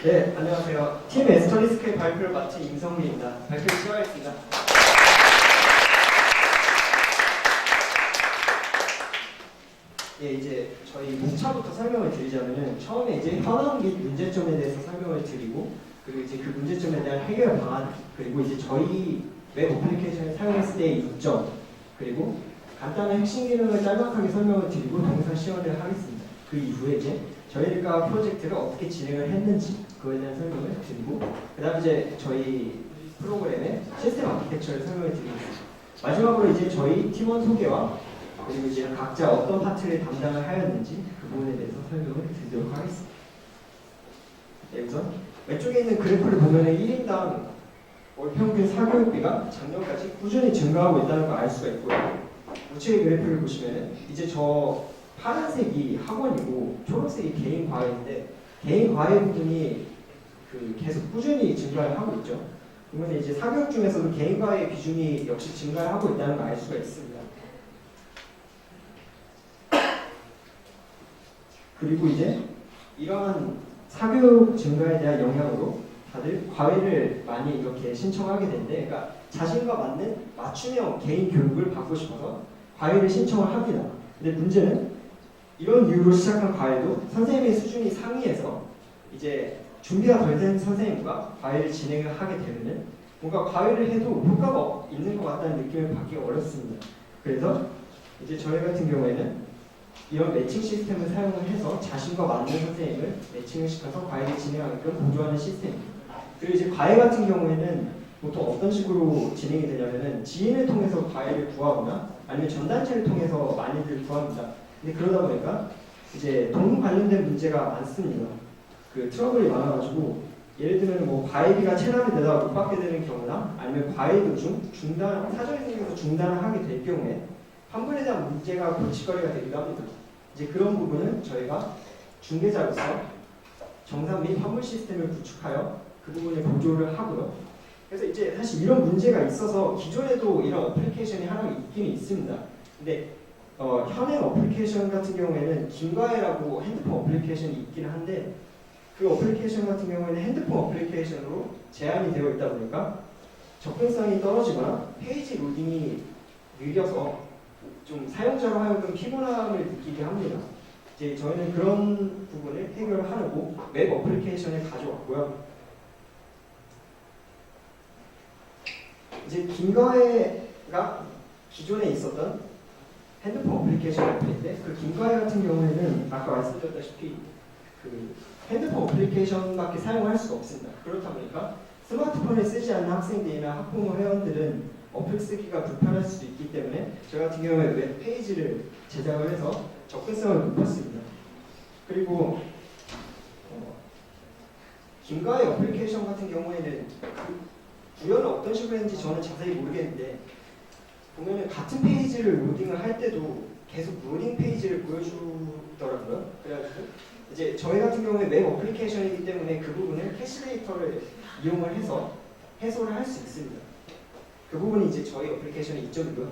네, 안녕하세요. 팀 에스터리스크의 발표를 맡은 임성민입니다. 발표 시작하겠습니다. 예, 이제 저희 목차부터 설명을 드리자면은 처음에 이제 현황 및 문제점에 대해서 설명을 드리고 그리고 이제 그 문제점에 대한 해결 방안 그리고 이제 저희 웹 어플리케이션을 사용했을 때의 이점 그리고 간단한 핵심 기능을 짤막하게 설명을 드리고 동영상 시연을 하겠습니다. 그 이후에 이제 저희가 프로젝트를 어떻게 진행을 했는지 그거에 대한 설명을 드리고 그 다음 이제 저희 프로그램의 시스템 아키텍처를 설명을 드리겠습니다. 마지막으로 이제 저희 팀원 소개와 그리고 이제 각자 어떤 파트를 담당을 하였는지 그 부분에 대해서 설명을 드리도록 하겠습니다. 네, 우선 왼쪽에 있는 그래프를 보면 1인당 월 평균 사교육비가 작년까지 꾸준히 증가하고 있다는 걸 알 수가 있고요. 우측의 그래프를 보시면 이제 저 파란색이 학원이고 초록색이 개인 과외인데 개인 과외 부분이 계속 꾸준히 증가를 하고 있죠. 그러면 이제 사교육 중에서도 개인 과외 비중이 역시 증가를 하고 있다는 걸 알 수가 있습니다. 그리고 이제 이러한 사교육 증가에 대한 영향으로 다들 과외를 많이 이렇게 신청하게 되는데, 그러니까 자신과 맞는 맞춤형 개인 교육을 받고 싶어서 과외를 신청을 합니다. 근데 문제는 이런 이유로 시작한 과외도 선생님의 수준이 상이해서 이제 준비가 덜 된 선생님과 과외를 진행을 하게 되면은 뭔가 과외를 해도 효과가 있는 것 같다는 느낌을 받기 어렵습니다. 그래서 이제 저희 같은 경우에는 이런 매칭 시스템을 사용을 해서 자신과 맞는 선생님을 매칭을 시켜서 과외를 진행하게끔 보조하는 시스템입니다. 그리고 이제 과외 같은 경우에는 보통 어떤 식으로 진행이 되냐면은 지인을 통해서 과외를 구하거나 아니면 전단지를 통해서 많이들 구합니다. 근데 그러다 보니까 이제 돈 관련된 문제가 많습니다. 그 트러블이 많아가지고 예를 들면 뭐 과외비가 체납이 되다가 못 받게 되는 경우나 아니면 과외 도중 중단 사정이 생겨서 중단을 하게 될 경우에 환불에 대한 문제가 골칫거리가 되기도 합니다. 이제 그런 부분은 저희가 중개자로서 정산 및 환불 시스템을 구축하여 그 부분에 보조를 하고요. 그래서 이제 사실 이런 문제가 있어서 기존에도 이런 어플리케이션이 하나 있긴 있습니다. 근데 현행 어플리케이션 같은 경우에는 김과외라고 핸드폰 어플리케이션이 있긴 한데 그 어플리케이션 같은 경우에는 핸드폰 어플리케이션으로 제한이 되어 있다 보니까 접근성이 떨어지거나 페이지 로딩이 느려서 좀 사용자로 하여금 피곤함을 느끼게 합니다. 이제 저희는 그런 부분을 해결을 하려고 웹 어플리케이션을 가져왔고요. 이제 김과외가 기존에 있었던 핸드폰 어플리케이션 어플인데 그 김과외 같은 경우에는 아까 말씀드렸다시피 그 핸드폰 어플리케이션밖에 사용할 수가 없습니다. 그렇다 보니까 스마트폰을 쓰지 않는 학생들이나 학부모 회원들은 어플 쓰기가 불편할 수도 있기 때문에 저 같은 경우에 웹페이지를 제작을 해서 접근성을 높였습니다. 그리고 김과외 어플리케이션 같은 경우에는 구현을 어떤 식으로 했는지 저는 자세히 모르겠는데 보면은 같은 페이지를 로딩을 할 때도 계속 로딩 페이지를 보여주더라고요. 그래가지고 이제 저희 같은 경우에 웹 어플리케이션이기 때문에 그 부분을 캐시 데이터를 이용을 해서 해소를 할 수 있습니다. 그 부분이 이제 저희 어플리케이션의 이점이고요.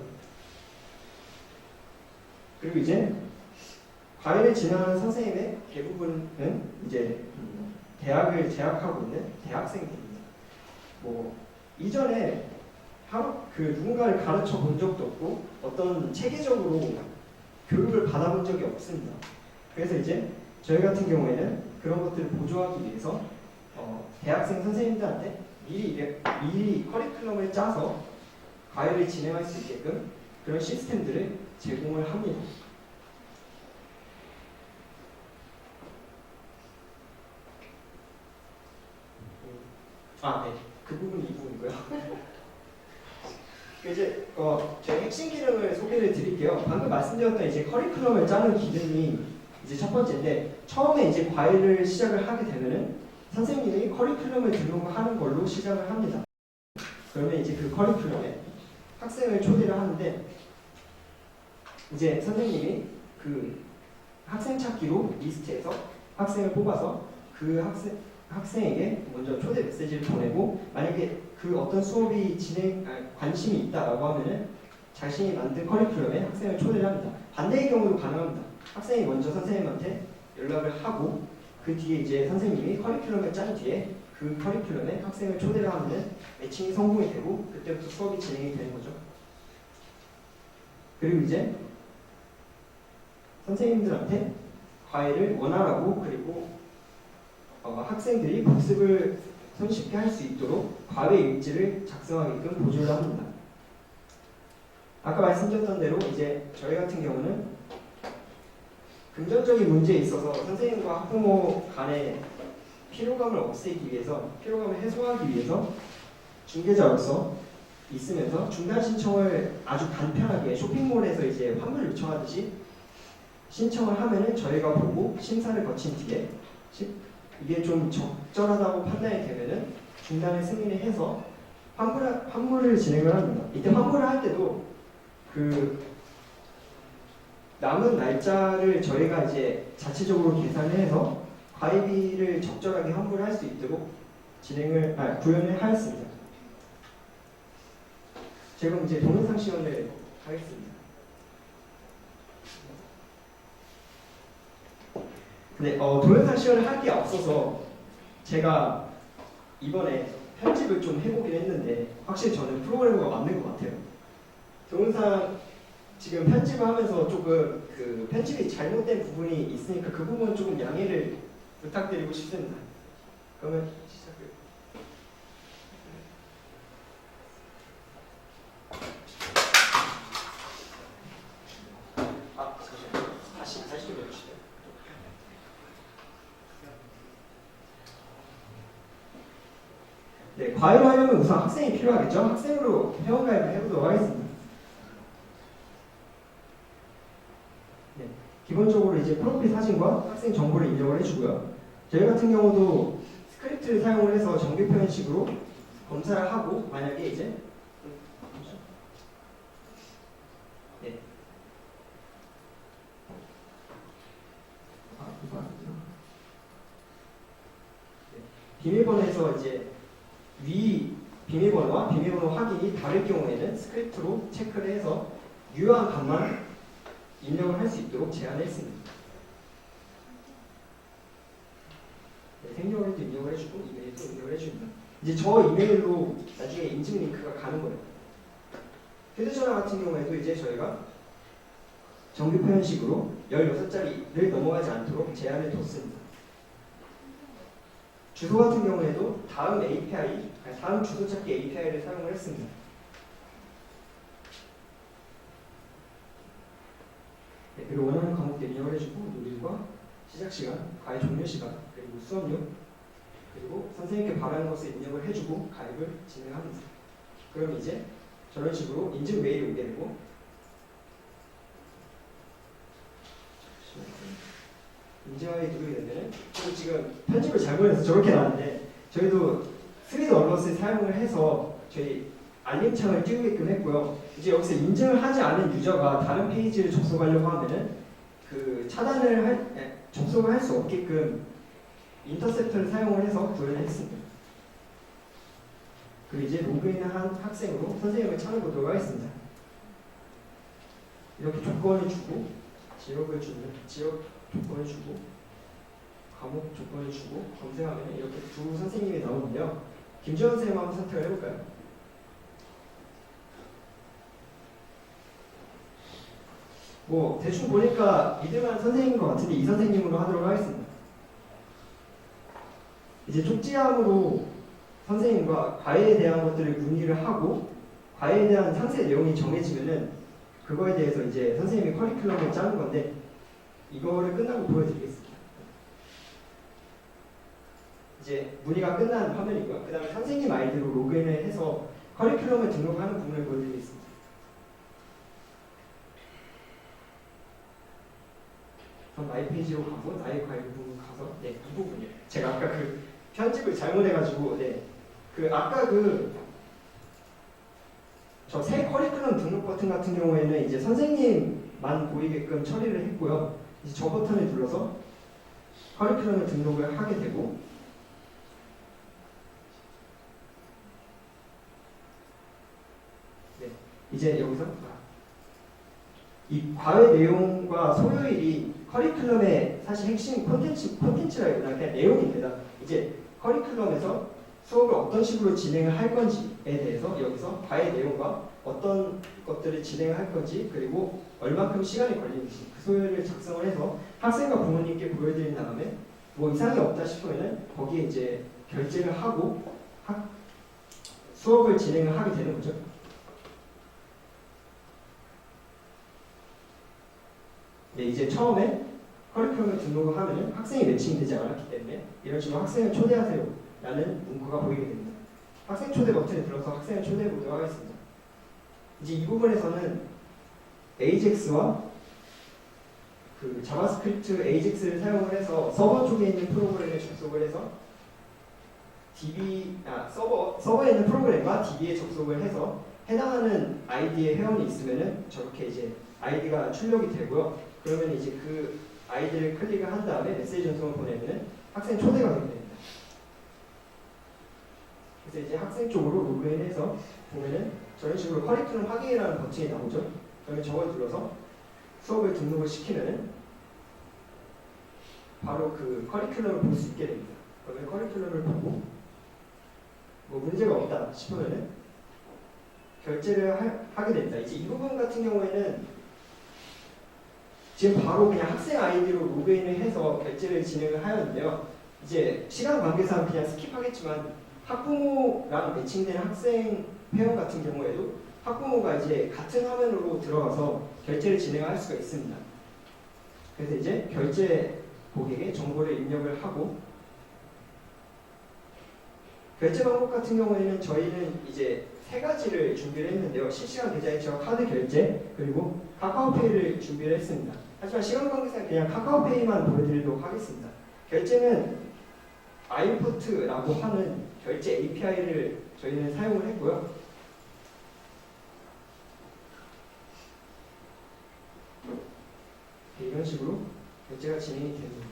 그리고 이제 과외를 진행하는 선생님의 대부분은 이제 대학을 재학하고 있는 대학생들입니다. 뭐 이전에 누군가를 가르쳐 본 적도 없고 어떤 체계적으로 교육을 받아본 적이 없습니다. 그래서 이제 저희 같은 경우에는 그런 것들을 보조하기 위해서 대학생 선생님들한테 미리 커리큘럼을 짜서 과외를 진행할 수 있게끔 그런 시스템들을 제공을 합니다. 네. 그 부분이 이 부분이고요. 이제 저희 핵심 기능을 소개를 드릴게요. 방금 말씀드렸던 이제 커리큘럼을 짜는 기능이 이제 첫 번째인데 처음에 이제 과외를 시작을 하게 되면은 선생님이 커리큘럼을 등록하는 걸로 시작을 합니다. 그러면 이제 그 커리큘럼에 학생을 초대를 하는데 이제 선생님이 그 학생 찾기로 리스트에서 학생을 뽑아서 그 학생에게 먼저 초대 메시지를 보내고 만약에 그 어떤 수업이 관심이 있다라고 하면은 자신이 만든 커리큘럼에 학생을 초대를 합니다. 반대의 경우도 가능합니다. 학생이 먼저 선생님한테 연락을 하고 그 뒤에 이제 선생님이 커리큘럼을 짠 뒤에 그 커리큘럼에 학생을 초대를 하면은 매칭이 성공이 되고 그때부터 수업이 진행이 되는 거죠. 그리고 이제 선생님들한테 과외를 원활하고 그리고 학생들이 복습을 손쉽게 할 수 있도록 과외 일지를 작성하게끔 보조를 합니다. 아까 말씀드렸던 대로 이제 저희 같은 경우는 금전적인 문제에 있어서 선생님과 학부모 간의 피로감을 없애기 위해서, 피로감을 해소하기 위해서 중개자로서 있으면서 중단 신청을 아주 간편하게 쇼핑몰에서 이제 환불 요청하듯이 신청을 하면은 저희가 보고 심사를 거친 뒤에 이게 좀 적절하다고 판단이 되면은 중단을 승인을 해서 환불을 진행을 합니다. 이때 환불을 할 때도 그 남은 날짜를 저희가 이제 자체적으로 계산을 해서 과외비를 적절하게 환불할 수 있도록 구현을 하였습니다. 지금 이제 동영상 시연을 하겠습니다. 네, 동영상 시연을 하기에 앞서서 제가 이번에 편집을 좀 해보긴 했는데 확실히 저는 프로그래머가 맞는 것 같아요. 동영상 지금 편집을 하면서 조금 그 편집이 잘못된 부분이 있으니까 그 부분 조금 양해를 부탁드리고 싶습니다. 그러면 시작을. 잠시만요. 다시 좀 해주시죠. 네, 과외를 하려면 우선 학생이 필요하겠죠? 학생으로 회원가입을 해보도록 하겠습니다. 네, 기본적으로 이제 프로필 사진과 학생 정보를 입력을 해주고요. 저희 같은 경우도 스크립트를 사용을 해서 정규 표현식으로 검사를 하고 만약에 이제 네. 비밀번호에서 이제 위 비밀번호와 비밀번호 확인이 다를 경우에는 스크립트로 체크를 해서 유효한 값만 입력을 할 수 있도록 제한을 했습니다. 네, 생년월일도 입력을 해주고 이메일도 입력을 해줍니다. 이제 저 이메일로 나중에 인증 링크가 가는 거예요. 휴대전화 같은 경우에도 이제 저희가 정규 표현식으로 16자리를 넘어가지 않도록 제한을 뒀습니다. 주소 같은 경우에도 다음 API, 다음 주소 찾기 API를 사용을 했습니다. 네, 그리고 원하는 과목들 입력을 해주고 노일과 시작 시간, 과외 종료 시간, 그리고 수업료, 그리고 선생님께 바라는 것을 입력을 해주고 가입을 진행합니다. 그럼 이제 저런 식으로 인증 메일이 오게 되고 인증하게 누르게 되면은 지금 편집을 잘못해서 저렇게 나왔는데 저희도 3D 언로스를 사용을 해서 저희 알림창을 띄우게끔 했고요. 이제 여기서 인증을 하지 않은 유저가 다른 페이지를 접속하려고 하면은 그 접속을 할 수 없게끔 인터셉터를 사용을 해서 구현을 했습니다. 그리고 이제 로그인을 한 학생으로 선생님을 찾아보도록 하겠습니다. 이렇게 조건을 주고 지역 조건을 주고 과목 조건을 주고 검색하면 이렇게 두 선생님이 나오는데요. 김주현 선생님 한번 선택을 해볼까요? 뭐 대충 보니까 믿을만한 선생님인 것 같은데 이 선생님으로 하도록 하겠습니다. 이제 쪽지함으로 선생님과 과외에 대한 것들을 문의를 하고 과외에 대한 상세 내용이 정해지면은 그거에 대해서 이제 선생님이 커리큘럼을 짜는 건데 이거를 끝나고 보여드리겠습니다. 이제 문의가 끝난 화면이고요. 그 다음에 선생님 아이디로 로그인을 해서 커리큘럼을 등록하는 부분을 보여드리겠습니다. 그럼 나의 페이지로 가고 나의 과외 부분 가서 네, 이 부분이에요. 제가 아까 그 편집을 잘못해가지고 아까 저 새 커리큘럼 등록 버튼 같은 경우에는 이제 선생님만 보이게끔 처리를 했고요. 이제 저 버튼을 눌러서 커리큘럼을 등록을 하게 되고 네, 이제 여기서 이 과외 내용과 소요일이 커리큘럼에 사실 핵심 콘텐츠라기보다 그냥 내용입니다. 이제 커리큘럼에서 수업을 어떤 식으로 진행을 할 건지에 대해서 여기서 과외 내용과 어떤 것들을 진행을 할 건지 그리고 얼마큼 시간이 걸리는지 그 소요를 작성을 해서 학생과 부모님께 보여드린 다음에 뭐 이상이 없다 싶으면은 거기에 이제 결제를 하고 수업을 진행을 하게 되는 거죠. 네, 이제 처음에 커리큘럼에 등록을 하면은 학생이 매칭되지 않았기 때문에 이런 식으로 학생을 초대하세요 라는 문구가 보이게 됩니다. 학생 초대 버튼에 눌러서 학생을 초대해 보도록 하겠습니다. 이제 이 부분에서는 AJAX와 그 자바스크립트 AJAX를 사용을 해서 서버 쪽에 있는 프로그램에 접속을 해서 서버에 있는 프로그램과 DB에 접속을 해서 해당하는 아이디의 회원이 있으면은 저렇게 이제 아이디가 출력이 되고요. 그러면 이제 그 아이디를 클릭을 한 다음에 메시지 전송을 보내면은 학생 초대가 되게 됩니다. 그래서 이제 학생 쪽으로 로그인해서 보면은 저런 식으로 커리큘럼 확인이라는 버튼이 나오죠. 그러면 저걸 눌러서 수업을 등록을 시키면은 바로 그 커리큘럼을 볼 수 있게 됩니다. 그러면 커리큘럼을 보고 뭐 문제가 없다 싶으면은 결제를 하게 됩니다. 이제 이 부분 같은 경우에는 지금 바로 그냥 학생 아이디로 로그인을 해서 결제를 진행을 하였는데요. 이제 시간 관계상 그냥 스킵하겠지만 학부모랑 매칭된 학생 회원 같은 경우에도 학부모가 이제 같은 화면으로 들어가서 결제를 진행할 수가 있습니다. 그래서 이제 결제 고객의 정보를 입력을 하고 결제 방법 같은 경우에는 저희는 이제 세 가지를 준비를 했는데요. 실시간 계좌이체와 카드 결제 그리고 카카오페이를 준비를 했습니다. 하지만 시간 관계상 그냥 카카오페이만 보여드리도록 하겠습니다. 결제는 아임포트라고 하는 결제 API를 저희는 사용을 했고요. 이런 식으로 결제가 진행이 됩니다.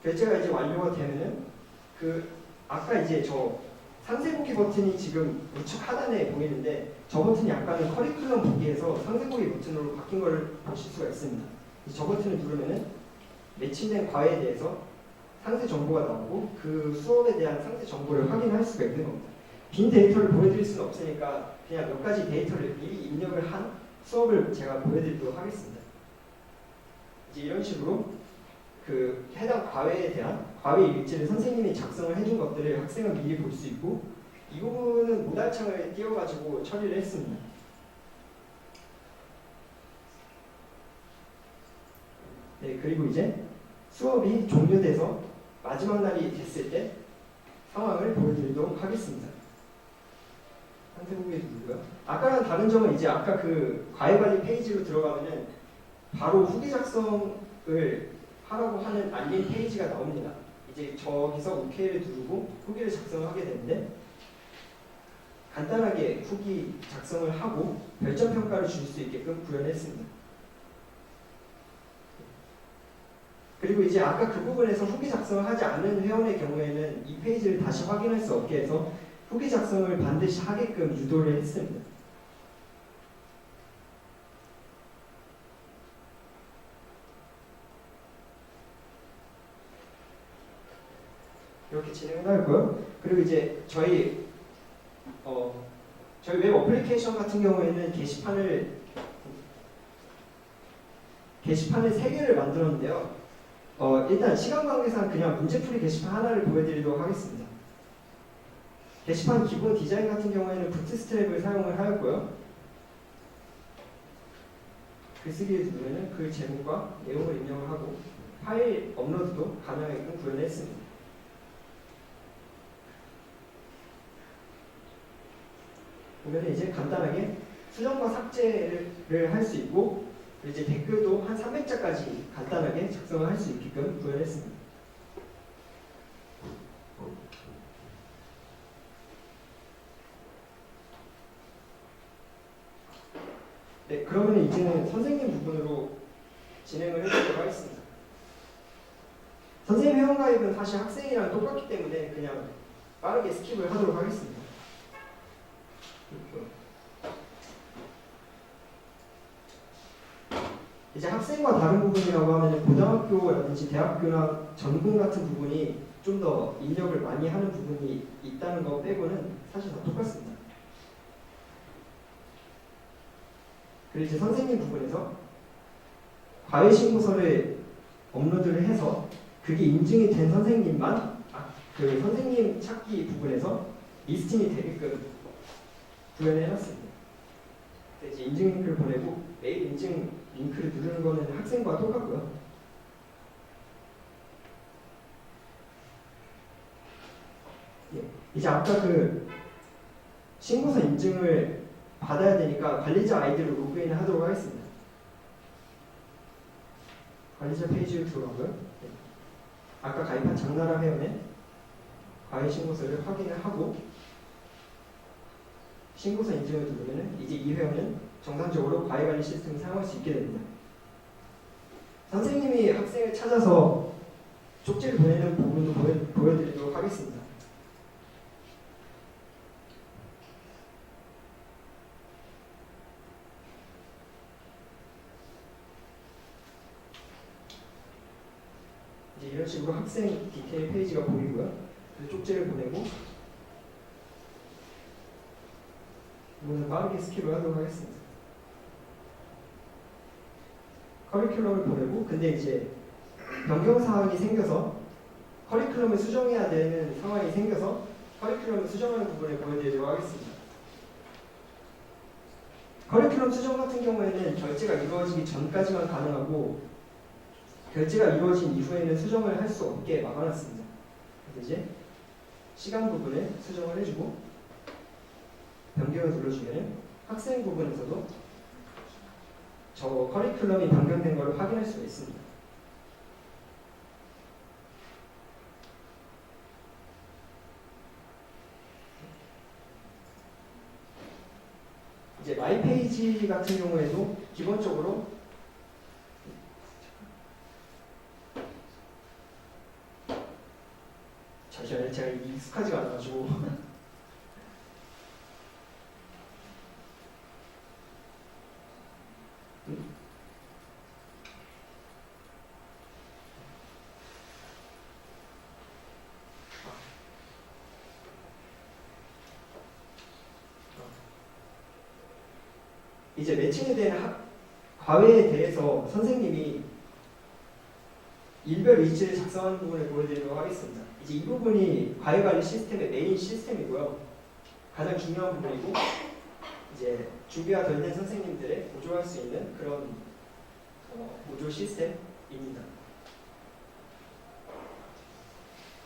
결제가 이제 완료가 되면은 아까 이제 저 상세 보기 버튼이 지금 우측 하단에 보이는데 저 버튼이 약간은 커리큘럼 보기에서 상세 보기 버튼으로 바뀐 걸 보실 수가 있습니다. 저 버튼을 누르면은 매칭된 과외에 대해서 상세 정보가 나오고 그 수업에 대한 상세 정보를 확인할 수가 있는 겁니다. 빈 데이터를 보여드릴 수는 없으니까 그냥 몇 가지 데이터를 미리 입력을 한 수업을 제가 보여드리도록 하겠습니다. 이제 이런 식으로 그 해당 과외에 대한 과외 일지를 선생님이 작성을 해준 것들을 학생은 미리 볼 수 있고 이 부분은 모달창을 띄워가지고 처리를 했습니다. 네, 그리고 이제 수업이 종료돼서 마지막 날이 됐을 때 상황을 보여드리도록 하겠습니다. 상세 보기에 누르고요. 아까랑 다른 점은 이제 아까 그 과외 관리 페이지로 들어가면은 바로 후기 작성을 하라고 하는 알림 페이지가 나옵니다. 이제 저기서 OK를 누르고 후기를 작성하게 되는데 간단하게 후기 작성을 하고 별점 평가를 줄 수 있게끔 구현했습니다. 그리고 이제 아까 그 부분에서 후기 작성을 하지 않은 회원의 경우에는 이 페이지를 다시 확인할 수 없게 해서 후기 작성을 반드시 하게끔 유도를 했습니다. 이렇게 진행을 하고요. 그리고 이제 저희 웹 어플리케이션 같은 경우에는 게시판을 3개를 만들었는데요. 일단 시간 관계상 그냥 문제풀이 게시판 하나를 보여드리도록 하겠습니다. 게시판 기본 디자인 같은 경우에는 부트스트랩을 사용을 하였고요. 글쓰기에 누르면 글 제목과 내용을 입력을 하고 파일 업로드도 가능하게끔 구현했습니다. 보면 이제 간단하게 수정과 삭제를 할 수 있고 이제 댓글도 한 300자까지 간단하게 작성을 할 수 있게끔 구현했습니다. 네, 그러면 이제는 선생님 부분으로 진행을 해보도록 하겠습니다. 선생님 회원가입은 사실 학생이랑 똑같기 때문에 그냥 빠르게 스킵을 하도록 하겠습니다. 이제 학생과 학생과 다른 부분이라고 하면 고등학교라든지 대학교나 전공 같은 부분이 좀 더 입력을 많이 하는 부분이 있다는 거 빼고는 사실 다 똑같습니다. 그리고 이제 선생님 부분에서 과외 신고서를 업로드를 해서 그게 인증이 된 선생님만 그 선생님 찾기 부분에서 리스팅이 되게끔 구현을 해놨습니다. 이제 인증 링크를 보내고 메일 인증 링크를 누르는 거는 학생과 똑같고요. 예, 이제 아까 그 신고서 인증을 받아야 되니까 관리자 아이디로 로그인을 하도록 하겠습니다. 관리자 페이지로 들어가고요. 네. 아까 가입한 장나라 회원의 과외 신고서를 확인을 하고 신고서 인증을 누르면 이제 이 회원은 정상적으로 과외 관리 시스템을 사용할 수 있게 됩니다. 선생님이 학생을 찾아서 쪽지를 보내는 부분도 보여드리도록 하겠습니다. 이제 이런 식으로 학생 디테일 페이지가 보이고요. 그래서 쪽지를 보내고 이거는 빠르게 스킵을 하도록 하겠습니다. 커리큘럼을 보내고 근데 이제 변경 사항이 생겨서 커리큘럼을 수정해야 되는 상황이 생겨서 커리큘럼을 수정하는 부분을 보여드리도록 하겠습니다. 커리큘럼 수정 같은 경우에는 결제가 이루어지기 전까지만 가능하고 결제가 이루어진 이후에는 수정을 할 수 없게 막아놨습니다. 그래서 이제 시간 부분에 수정을 해주고 변경을 눌러주면 학생 부분에서도 저 커리큘럼이 변경된 것을 확인할 수가 있습니다. 이제 마이 페이지 같은 경우에도 기본적으로 잠시만요. 제가 익숙하지가 않아가지고 이제 매칭에 대한 과외에 대해서 선생님이 일별 일지를 작성하는 부분을 보여드리도록 하겠습니다. 이제 이 부분이 과외관리 시스템의 메인 시스템이고요. 가장 중요한 부분이고 이제 준비가 덜 된 선생님들의 보조할 수 있는 그런 보조 시스템입니다.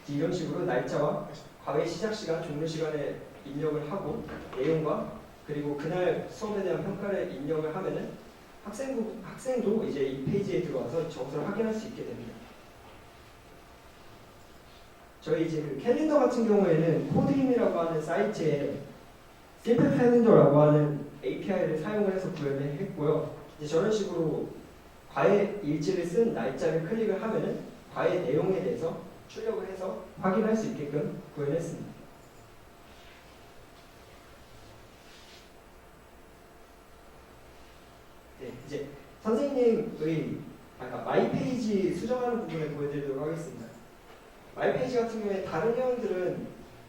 이런 식으로 날짜와 과외 시작 시간, 종료 시간에 입력을 하고 내용과 그리고 그날 수업에 대한 평가를 입력을 하면은 학생도 이제 이 페이지에 들어와서 점수를 확인할 수 있게 됩니다. 저희 이제 그 캘린더 같은 경우에는 코드힘이라고 하는 사이트에 심플 캘린더라고 하는 API를 사용을 해서 구현을 했고요. 이제 저런 식으로 과외 일지를 쓴 날짜를 클릭을 하면은 과외 내용에 대해서 출력을 해서 확인할 수 있게끔 구현했습니다. 네, 이제 선생님의 마이 페이지 수정하는 부분을 보여드리도록 하겠습니다. 마이 페이지 같은 경우에 다른 회원들은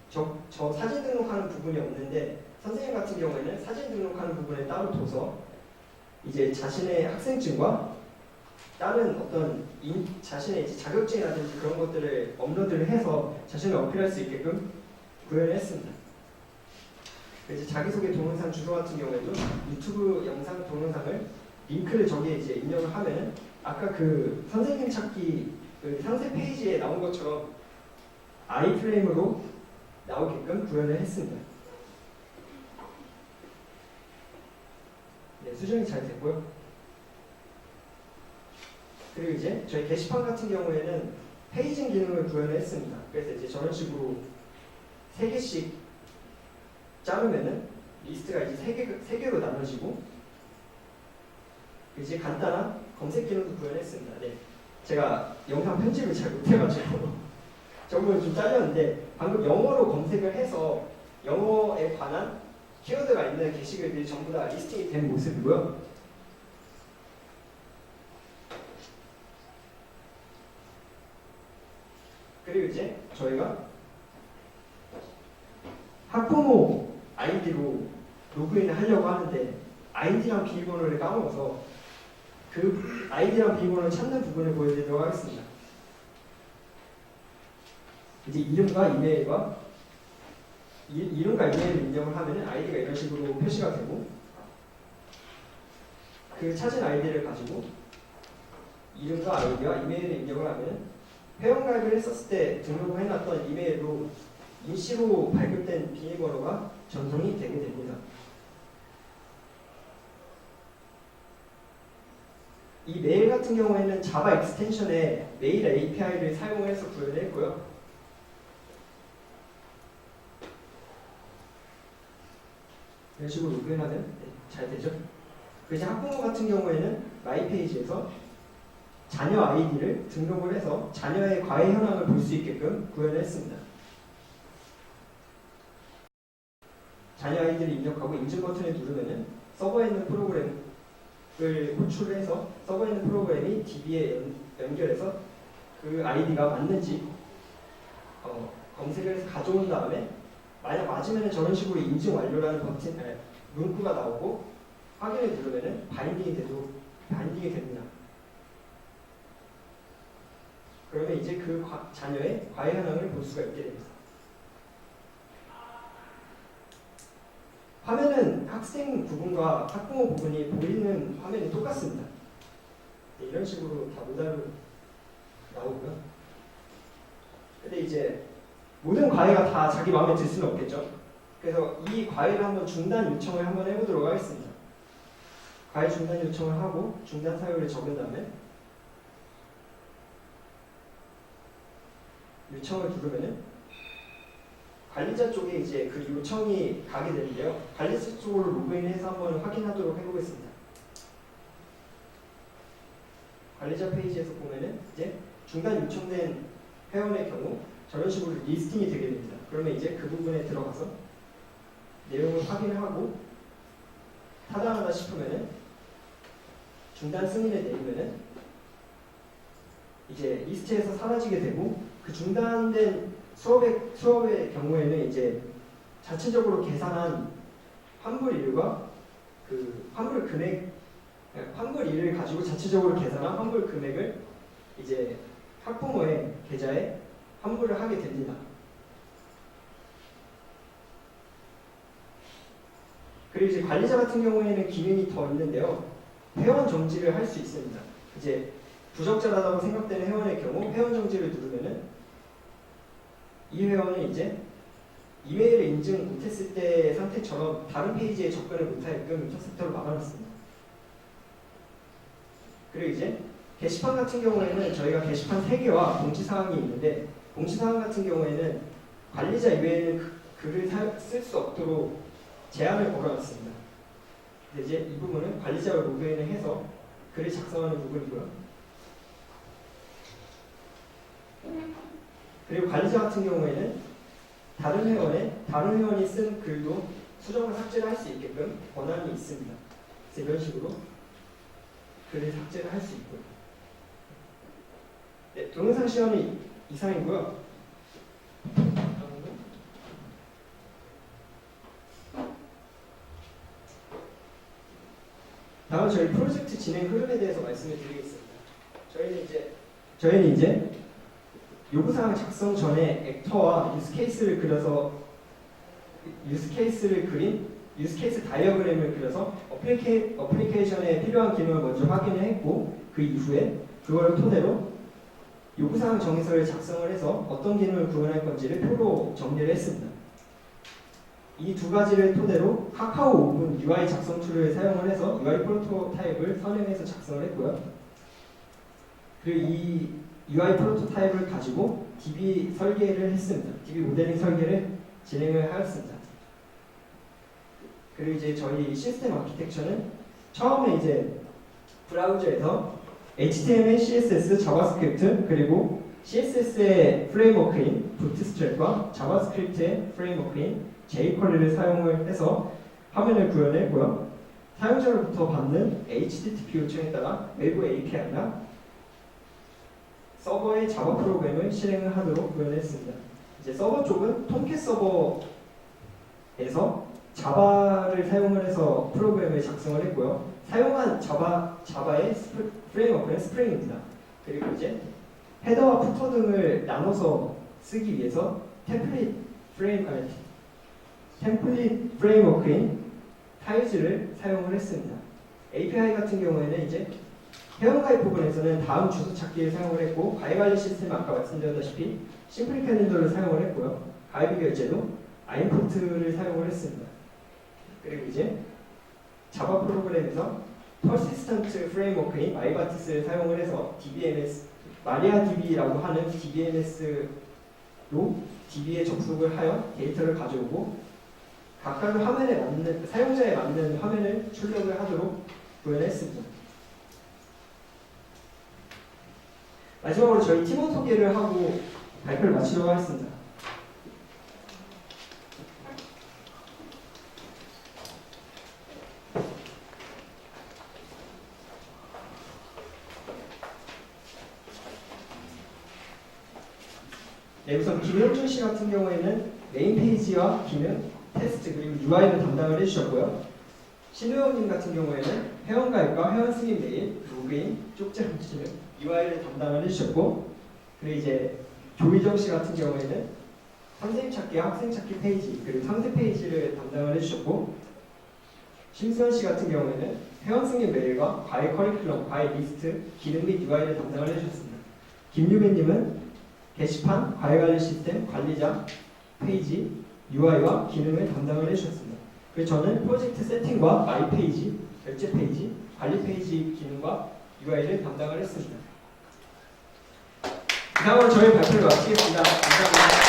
저 사진 등록하는 부분이 없는데 선생님 같은 경우에는 사진 등록하는 부분을 따로 둬서 이제 자신의 학생증과 다른 어떤 자신의 이제 자격증이라든지 그런 것들을 업로드를 해서 자신을 어필할 수 있게끔 구현을 했습니다. 이제 자기소개 동영상 주소 같은 경우에도 유튜브 영상 동영상을 링크를 저기에 이제 입력을 하면은 아까 그 선생님 찾기 그 상세 페이지에 나온 것처럼 아이프레임으로 나오게끔 구현을 했습니다. 네, 수정이 잘 됐고요. 그리고 이제 저희 게시판 같은 경우에는 페이징 기능을 구현을 했습니다. 그래서 이제 저런 식으로 3개씩 자르면은 리스트가 이제 3개로 나눠지고 이제 간단한 검색 기능도 구현했습니다. 네, 제가 영상 편집을 잘 못해가지고 저부분 좀 잘렸는데 방금 영어로 검색을 해서 영어에 관한 키워드가 있는 게시글들이 전부 다 리스팅이 된 모습이고요. 그리고 이제 저희가 학부모 아이디로 로그인을 하려고 하는데 아이디랑 비밀번호를 까먹어서 그 아이디랑 비밀번호를 찾는 부분을 보여드리도록 하겠습니다. 이제 이름과 이메일을 입력을 하면 아이디가 이런 식으로 표시가 되고 그 찾은 아이디를 가지고 이름과 아이디와 이메일을 입력을 하면 회원가입을 했었을 때 등록을 해놨던 이메일로 임시로 발급된 비밀번호가 전송이 되게 됩니다. 이 메일 같은 경우에는 자바 익스텐션의 메일 API를 사용해서 구현을 했고요. 이런 식으로 로그인하면 잘 되죠. 그래서 학부모 같은 경우에는 마이페이지에서 자녀 아이디를 등록을 해서 자녀의 과외 현황을 볼 수 있게끔 구현을 했습니다. 자녀 아이디를 입력하고 인증 버튼을 누르면은 서버에 있는 프로그램을 호출을 해서 서버에 있는 프로그램이 DB에 연결해서 그 아이디가 맞는지 검색을 해서 가져온 다음에 만약 맞으면 저런 식으로 인증 완료라는 문구가 나오고 확인을 누르면 바인딩이 됩니다. 그러면 이제 그 자녀의 과외 현황을 볼 수가 있게 됩니다. 화면은 학생 부분과 학부모 부분이 보이는 화면이 똑같습니다. 네, 이런 식으로 다 모달로 나오고요. 근데 이제 모든 과외가 다 자기 마음에 들 수는 없겠죠. 그래서 이 과외를 한번 중단 요청을 한번 해보도록 하겠습니다. 과외 중단 요청을 하고 중단 사유를 적은 다음에 요청을 누르면은 관리자 쪽에 이제 그 요청이 가게 되는데요. 관리자 쪽으로 로그인해서 한번 확인하도록 해보겠습니다. 관리자 페이지에서 보면은 이제 중단 요청된 회원의 경우 저런 식으로 리스팅이 되게 됩니다. 그러면 이제 그 부분에 들어가서 내용을 확인을 하고 타당하다 싶으면은 중단 승인을 내리면은 이제 리스트에서 사라지게 되고 그 중단된 수업의 경우에는 이제 자체적으로 계산한 환불일과 그 환불일을 가지고 자체적으로 계산한 환불 금액을 이제 학부모의 계좌에 환불을 하게 됩니다. 그리고 이제 관리자 같은 경우에는 기능이 더 있는데요. 회원 정지를 할 수 있습니다. 이제 부적절하다고 생각되는 회원의 경우 회원 정지를 누르면은 이 회원은 이제 이메일을 인증 못했을 때 상태처럼 다른 페이지에 접근을 못하게끔 첫세트로 막아놨습니다. 그리고 이제 게시판 같은 경우에는 저희가 게시판 3개와 공지사항이 있는데 공지사항 같은 경우에는 관리자 이외에는 글을 쓸 수 없도록 제한을 걸어놨습니다. 근데 이제 이 부분은 관리자가 로그인을 해서 글을 작성하는 부분이고요. 그리고 관리자 같은 경우에는 다른 회원이 쓴 글도 수정을 삭제를 할 수 있게끔 권한이 있습니다. 그래서 이런 식으로 글을 삭제를 할 수 있고요. 네, 동영상 시간이 이상이고요. 다음 저희 프로젝트 진행 흐름에 대해서 말씀을 드리겠습니다. 저희는 이제 요구사항 작성 전에 액터와 유스케이스를 그린 유스케이스 다이어그램을 그려서 어플리케이션에 필요한 기능을 먼저 확인을 했고 그 이후에 그걸 토대로 요구사항 정의서를 작성을 해서 어떤 기능을 구현할 건지를 표로 정리를 했습니다. 이 두 가지를 토대로 카카오 오븐 UI 작성 툴을 사용을 해서 UI 프로토타입을 선행해서 작성을 했고요. 그리고 이 UI 프로토타입을 가지고 DB 설계를 했습니다. DB 모델링 설계를 진행을 하였습니다. 그리고 이제 저희 시스템 아키텍처는 처음에 이제 브라우저에서 HTML, CSS, 자바스크립트 그리고 CSS의 프레임워크인 부트스트랩과 자바스크립트의 프레임워크인 jQuery를 사용을 해서 화면을 구현했고요. 사용자로부터 받는 HTTP 요청에 따라 외부 API나 서버의 자바 프로그램을 실행을 하도록 구현했습니다. 이제 서버 쪽은 톰캣 서버에서 자바를 사용을 해서 프로그램을 작성을 했고요. 사용한 자바의 프레임워크는 스프링입니다. 그리고 이제 헤더와 푸터 등을 나눠서 쓰기 위해서 템플릿 프레임워크인 타일즈를 사용을 했습니다. API 같은 경우에는 이제 회원가입 부분에서는 다음 주소 찾기를 사용을 했고, 가입관리 시스템 아까 말씀드렸다시피 심플 캘린더를 사용을 했고요. 가입 결제도 아임포트를 사용을 했습니다. 그리고 이제 자바 프로그램에서 퍼시스턴트 프레임워크인 마이바티스를 사용을 해서 DBMS, 마리아DB라고 하는 DBMS로 DB에 접속을 하여 데이터를 가져오고 각각 화면에 맞는, 사용자에 맞는 화면을 출력을 하도록 구현했습니다. 마지막으로 저희 팀원 소개를 하고 발표를 마치도록 하겠습니다. 네, 우선 김영준 씨 같은 경우에는 메인 페이지와 기능, 테스트 그리고 UI를 담당을 해주셨고요. 신우영님 같은 경우에는 회원가입과 회원 승인 메일, 로그인, 쪽지랑 기능, UI를 담당을 해주셨고, 그리고 이제 조희정 씨 같은 경우에는 선생님 찾기, 학생 찾기 페이지 그리고 상세 페이지를 담당을 해주셨고, 심수현 씨 같은 경우에는 회원 승인 메일과 과외 커리큘럼, 과외 리스트, 기능 및 UI를 담당을 해주셨습니다. 김유빈님은 게시판, 과외관리 시스템, 관리자, 페이지, UI와 기능을 담당을 해주셨습니다. 그리고 저는 프로젝트 세팅과 마이 페이지, 결제 페이지, 관리 페이지 기능과 UI를 담당을 했습니다. 다음으로 저희 발표를 마치겠습니다. 감사합니다.